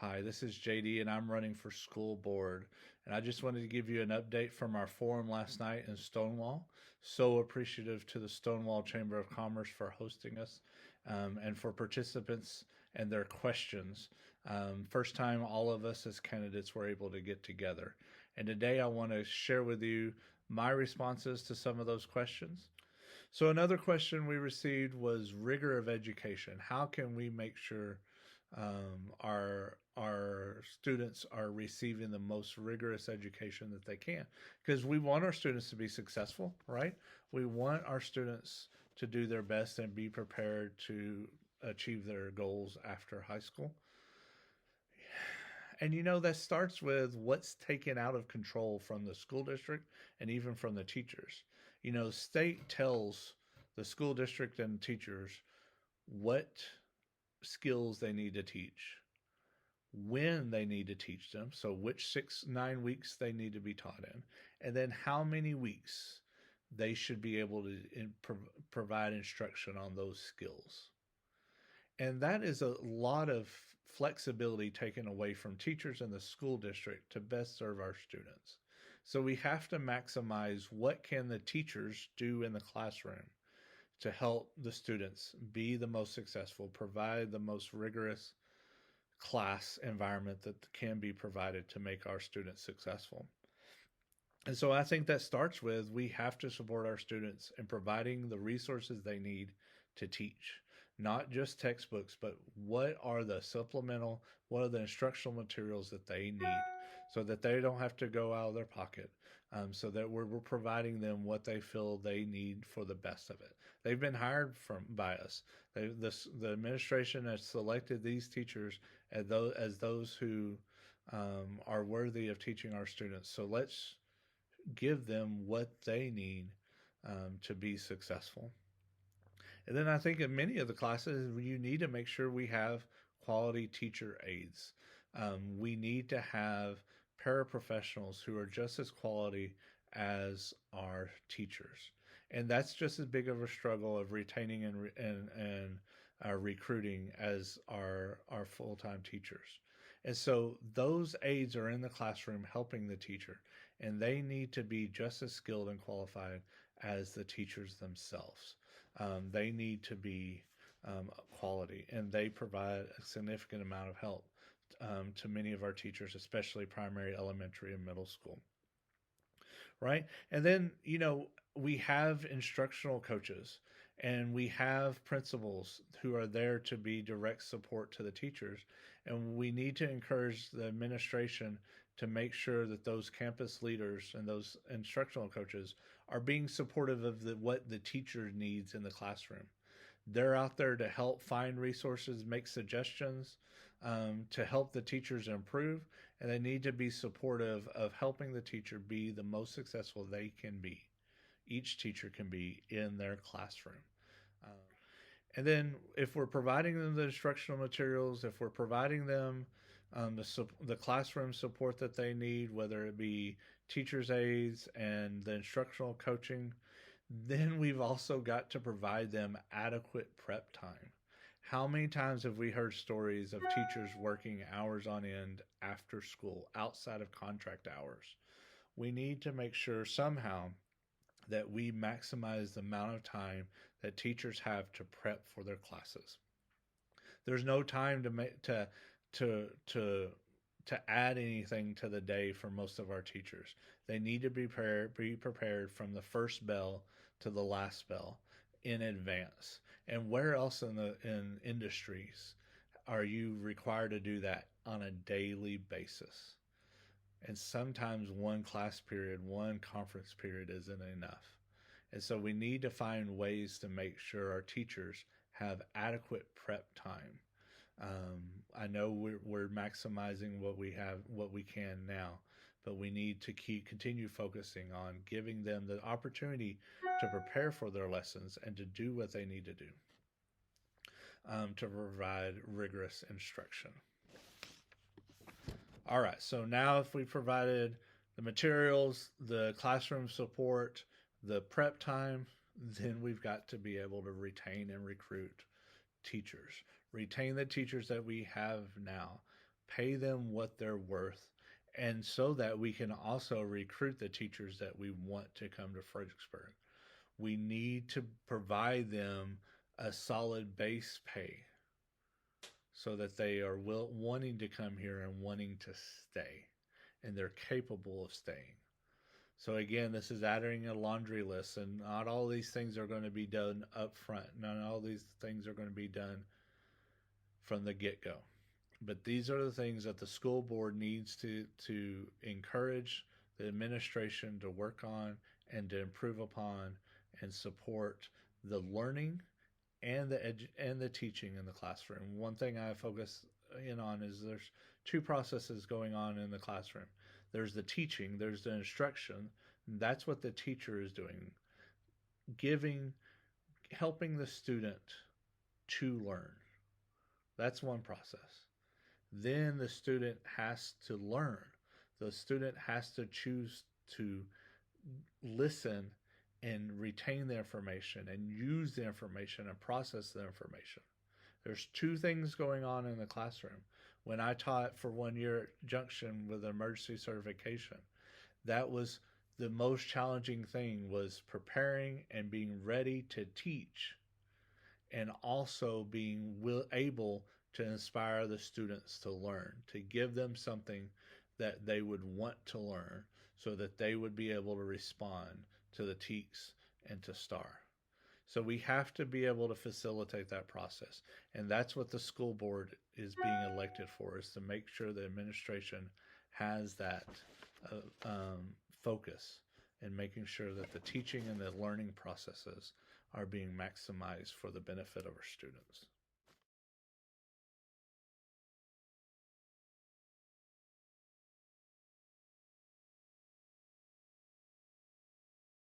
Hi, this is JD, and I'm running for school board. And I just wanted to give you an update from our forum last night in Stonewall. So appreciative to the Stonewall Chamber of Commerce for hosting us, and for participants and their questions. First time all of us as candidates were able to get together. And today I want to share with you my responses to some of those questions. So another question we received was rigor of education. How can we make sure our students are receiving the most rigorous education that they can? Because we want our students to be successful, right? We want our students to do their best and be prepared to achieve their goals after high school. And that starts with what's taken out of control from the school district and even from the teachers. State tells the school district and teachers what skills they need to teach, when they need to teach them, so which 9 weeks they need to be taught in, and then how many weeks they should be able to provide instruction on those skills. And that is a lot of flexibility taken away from teachers in the school district to best serve our students. So we have to maximize what can the teachers do in the classroom to help the students be the most successful, provide the most rigorous class environment that can be provided to make our students successful. And so I think that starts with we have to support our students in providing the resources they need to teach, not just textbooks, but what are the supplemental, what are the instructional materials that they need so that they don't have to go out of their pocket, so that we're providing them what they feel they need for the best of it. They've been hired by us. The administration has selected these teachers as those who are worthy of teaching our students. So let's give them what they need to be successful. And then I think in many of the classes, you need to make sure we have quality teacher aides. We need to have paraprofessionals who are just as quality as our teachers. And that's just as big of a struggle of retaining and recruiting as our full-time teachers. And so those aides are in the classroom helping the teacher, and they need to be just as skilled and qualified as the teachers themselves. They need to be quality, and they provide a significant amount of help to many of our teachers, especially primary, elementary, and middle school. Right? And then, we have instructional coaches and we have principals who are there to be direct support to the teachers. And we need to encourage the administration to make sure that those campus leaders and those instructional coaches are being supportive of what the teacher needs in the classroom. They're out there to help find resources, make suggestions, to help the teachers improve, and they need to be supportive of helping the teacher be the most successful they can be. Each teacher can be in their classroom. And then if we're providing them the instructional materials, if we're providing them the classroom support that they need, whether it be teachers' aides and the instructional coaching, then we've also got to provide them adequate prep time. How many times have we heard stories of teachers working hours on end after school, outside of contract hours? We need to make sure somehow that we maximize the amount of time that teachers have to prep for their classes. There's no time to add anything to the day for most of our teachers. They need to be prepared from the first bell to the last bell in advance. And where else in industries are you required to do that on a daily basis? And sometimes one class period, one conference period isn't enough. And so we need to find ways to make sure our teachers have adequate prep time. I know we're maximizing what we have, what we can now, but we need to continue focusing on giving them the opportunity to prepare for their lessons and to do what they need to do to provide rigorous instruction. All right, so now if we provided the materials, the classroom support, the prep time, then we've got to be able to retain and recruit teachers. Retain the teachers that we have now. pay them what they're worth, and so that we can also recruit the teachers that we want to come to Fredericksburg. We need to provide them a solid base pay so that they are wanting to come here and wanting to stay, and they're capable of staying. So again, this is adding a laundry list, and not all these things are going to be done up front. Not all these things are going to be done from the get-go. But these are the things that the school board needs to encourage the administration to work on and to improve upon and support the learning and the teaching in the classroom. One thing I focus in on is there's two processes going on in the classroom. There's the teaching, there's the instruction. That's what the teacher is doing, giving, helping the student to learn. That's one process. Then the student has to learn. The student has to choose to listen and retain the information and use the information and process the information. There's two things going on in the classroom. When I taught for 1 year at Junction with emergency certification, that was the most challenging thing, was preparing and being ready to teach, and also being able to inspire the students to learn, to give them something that they would want to learn so that they would be able to respond to the TEKS and to STAR. So we have to be able to facilitate that process. And that's what the school board is being elected for, is to make sure the administration has that focus and making sure that the teaching and the learning processes are being maximized for the benefit of our students.